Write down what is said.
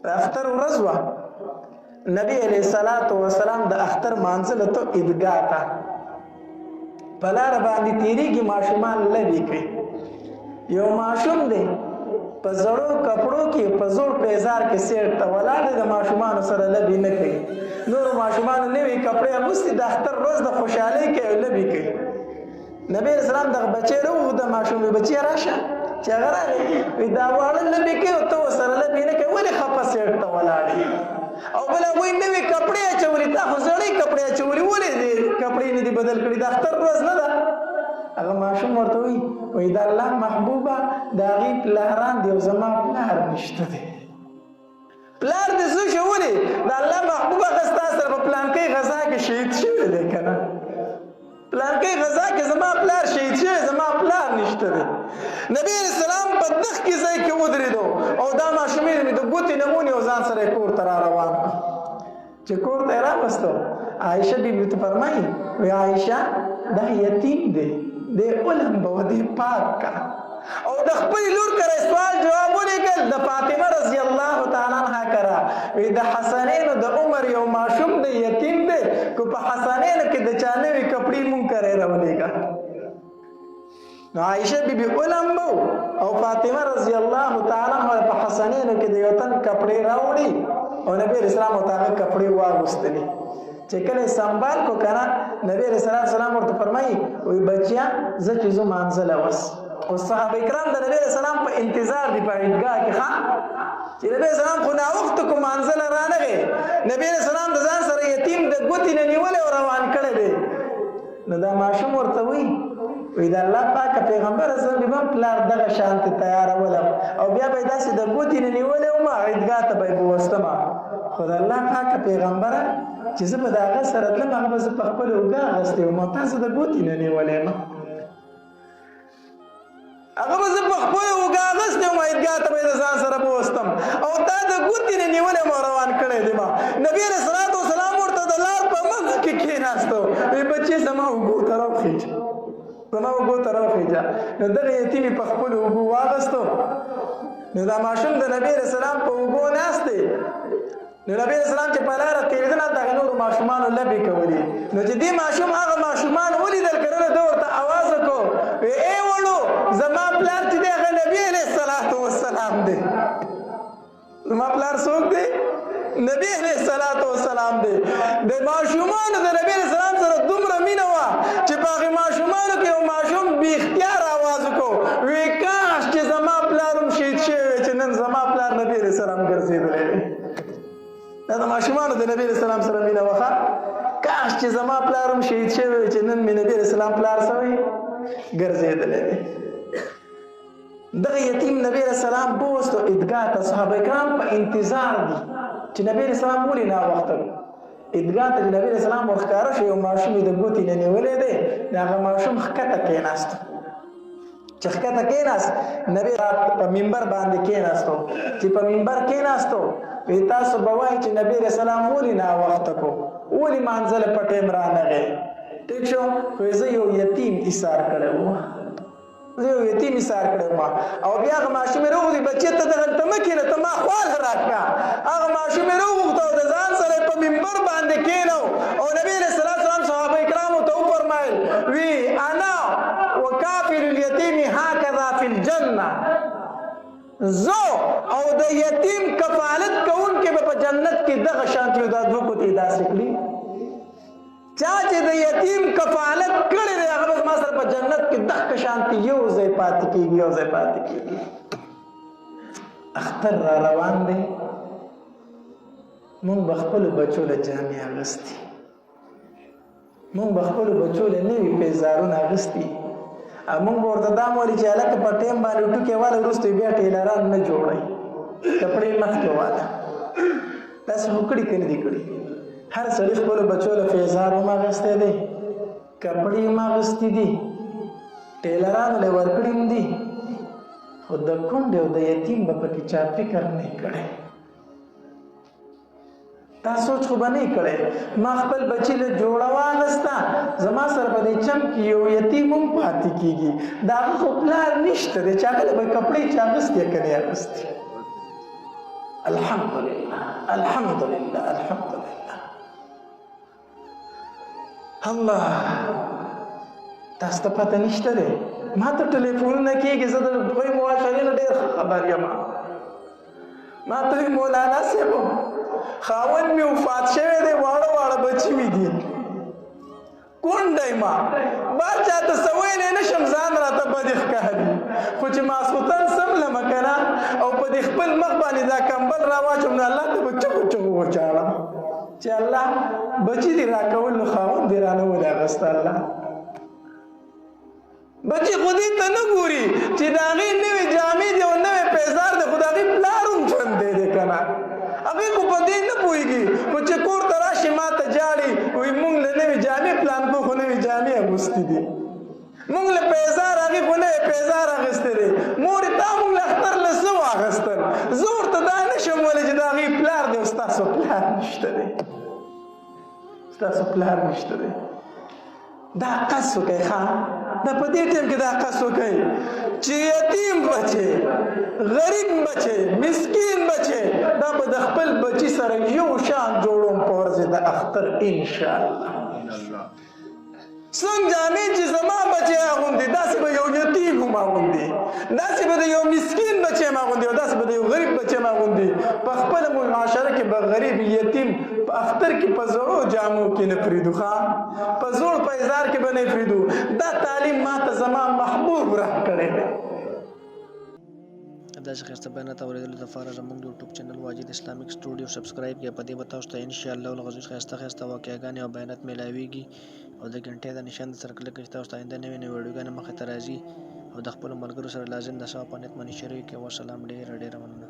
د اختر ورځ وه نبی علیه الصلاة والسلام د اختر مانځلو ته عیدګاه ته په لاره باندې تېرېږي ماشومان لوبې کوي یو ماشوم دی په زړو کپړو کې په زوړ پیزار کې سیټ ته ولاړ دی د ماشومانو سره لوبې نه کوي نورو ماشومانو نوي کپړې اغوستي د اختر ورځ د خوشحالۍ کوي لوبې کوي نبی علیه السلام دغه بچی راوغوښت د ماشوم وي بچیه راشه چې هغه راغی وایي دا واړه لوبې کوي او ته ورسره لوبې نه کوې ولې خفه سیټ ته ولاړ یې او بل هغوی نوې کپړې اچولي تا خو زړې کپړې اچولي ولې دې کپړې نه دي بدل کړي د اختر ورځ نه ده هغه ماشوم ورته وایي د الله محبوبه د هغې پلاران دي او زما پلار نشته دی پلار دې څه شو ولې د الله محبوبه هغه ستا سره په پلانکۍ غذا کې شهید شوی دی که نه پلانکۍ غذا کې زما پلار شهید شوی زما پلار نشته دی نبی علیه السلام په دغ کې ځای کې ودرېدو او دا ماشومې مې د ګوتې نه ونیو او ځان سره یې کور ته را روان کړو چې کور ته یې راوستو عایشه بیبي ته فرمایي وایي عایشه دا یتیم دی دی علم به و دی پاک کا او د خپلې لور کره سوال جواب ولیکل د فاطمه رضی الله تعالی عنها کره وایي د حسنینو د عمر یو ماشوم دی یتیم دی که په حسنینو کې د چا نوي کپړې مونږ کره یې راولېږه نو عایشه بیبي علم به او فاطمه رضی الله تعالی عنها په حسنینو کې د یو تن کپړې راوړي او نبی علیه السلام ورته هغه کپړې واغوستلې چې کله یې سنبال کو که نه نبی علیه السلام ورته فرمایي وایي بچیه زه چې ځو مانځله اوس اوس صحابه کرام د نبی علیه السلام په انتظار دي په عیدګاه کې ښه چې نبی علیه السلام خو ناوخته کو مانځله رانغی نبی علیه السلام د ځان سره یتیم د ګوتې نه نیولی او روان کړی دی نو دا ماشوم ورته وایي وایي د الله پاکه پیغمبره زه مې هم پلار دغه شانتې تیارولم او بیا به یې داسې د ګوتې نه نیولی وم عیدګاه ته به یې بوستمه خو د الله پاکه پیغمبره چې زه به د هغه سره تلم هغه به زه په خپله اوږه اخیستی وم او تاسو د ګوتې نه نیولی یم هغه به زه په خپله اوږه اخیستی وم عیدګاه ته به یې د ځان سره بوستم او تا د ګوتې نه نیولی یم او روان کړی دی ما نبي علیه الصلاة والسلام ورته د لار په منځ کې کښېناستو وایي بچې زما اوږو ته راوخېږه زما اوږو ته راوخېږه نو دغه یتیم یې په خپلو اوږو واخیستو نو دا ماشوم د نبي علیه السلام په اوږو ناست دی نو نبی علیه السلام چې په لاره تېرېده نه دغه نورو ماشومانو لبې کولې نو چې دې ماشوم هغه ماشومان ولیدل که نه ده ورته اواز وکړو وی ای وړو زما پلار چې دی هغه نبي علیه الصلاة والسلام دی زما پلار څوک دی نبی علیه الصلاة والسلام دی د ماشومانو د نبی علیه السلام سره دومره مینه وه چې په هغې ماشومانو کې یو ماشوم بې اختیار اواز وکړو وی کاش چې زما پلار هم شهید شوی وی چې نن زما پلار نبی علیه السلام ګرځېدلی وی دا د ماشومانو د نبی علیه السلام سره مینه وه کاش چې زما پلار هم شهید شوی وی چې نن مې نبی علیه السلام پلار سوی ګرځېدلی دی دغه یتیم نبی علیه السلام بوست او عیدګاه ته صحابه کرام په انتظار دي چې نبی علیه السلام ولې ناوخته عیدګاه ته چې نبی علیه السلام ورښکاره شو یو ماشوم یې د ګوتې نه نیولی دی د هغه ماشوم ښکته کېناست چې ښکته کېناست نبی په منبر باندې کېناستو چې په منبر کېناستو وی تاسو به وایي چې نبی علیه السلام ولې ناوخته کو ولې مانځله په ټیم رانغی ټیک شو خو زه یو یتیم ایثار کړی وم زه یو یتیم ایثار کړی وم او بیا هغه ماشوم یې راوغوښتې بچې ته دغلته مه کښېنه ته ما خواله راکړه هغه ماشوم یې راوغوښته او د ځان سره یې په منبر باندې کښېنو او نبي علیه السلام صحابه کرامو ته وفرمایل وی انا وکافر الیتیم هکذا فی الجنه زو او د یتیم کفالت کوونکې به په جنت کې دغه شانتي دا دوه ګوتې داسې کړي چا چې د یتیم کفالت کړی دی هغه به زما سره په جنت کې دغه شانتي یو ځای پاتې کېږي یو ځای پاتې کېږي اختر را روان دی مونږ به خپلو بچو له جامې اغوستي مونږ به خپلو بچو له نوي پیزارونه اغوستي مونږ به ورته دا مولي چې هلکه په ټیم باندې ټوکې واله وروسته بیا ټیلران نه جوړوي کپړې مخکې واله داسې خو کړي که نه دي کړي هر سړي خپلو بچو له پیزار هم اغوستی دی کپړې هم اغوستي دي ټیلرانو له ورکړي هم دي خو د کونډې او د یتیم به پکې چا فکر نه کړی تا سوچ خو به نه کړی ما خپل بچی له جوړه واغسته زما سره په دې چم کې یو یتیم هم پاتې کېږي د هغه خو پلار نشته دی چې هغه له به کپړې چا اغوستې که نه اغوستې الحمدلله الحمدلله الحمدلله. الله تاسو ته پته نشته دی ما ته ټلیفونونه کېږي زه د دوی معاشرې نه ډېر خبر یم ما ته وایي مولانا صاحب خاوند مې وفات شوی دی واړه واړه بچي مې دي کونډی ما بار چاته څه ویلی نه شم ځان راته بدې ښکاري خو چې ماسخوتن څملمه که نه او په دې خپل مخ باندې دا کمبل راواچوم نو الله ته به چغو چغو وچاړم چې الله بچي دې راکول نو خاوند دې رانه ولې اخېسته الله بچي خو دې ته نه ګوري چې د هغې نوې جامې دي او نوې پیزار دی خو د هغې پلار هم ژوندی دی که نه هغې خو په دې نه پوهېږي خو چې کور ته راشي ما ته جاړي وایي مونږ له نوې جامې پلانکو خو نوې جامې اغوستې دي مونږ له پیزار هغې خو نوې پیزار اخیستی دی مورې تا مونږ له اختر له څه واخیستل زه ورته دا نه شم ویلی چې د هغې پلار دی او ستاسو پلار نشته دی ستاسو پلار نشته دی دا قص وکئ ښه دا په دې ټیم کې دا قص وکئ چې یتیم بچی غریب بچی مسکین بچی دا به د خپل بچي سره یو شان جوړوم په ورځې د اختر انشاءالله څنګه جامې چې زما بچی اغوندي داسې به یو یتیم هم اغوندي داسې به د یو مسکین بچی هم اغوندي او داسې به د یو غریب بچی هم اغوندي په خپله معاشره کې به غریب یتیم په اختر کې په زړو جامو کې نه پرېږدو ښه په زوړ پیزار کې به نه پرېږدو دا تعلیم ما ته زما محبوب راکړی دی داسې ښایسته بیانات اورېدلو دپاره زموږ د یوټیوب چینل واجد اسلامیک سټوډیو سبسکرایب کړئ په دې به تاسو ته انشاءالله العزیز ښایسته واقعګانې او بیانات میلاویږي او د غنټې د نشان سره کلک کړئ چې تاسو ته آینده نوې ویډیوګانې مخې ته راځي او د خپلو ملګرو سره لازم د ثواب په نیت باندې شریک کړئ. والسلام ډېره مننه.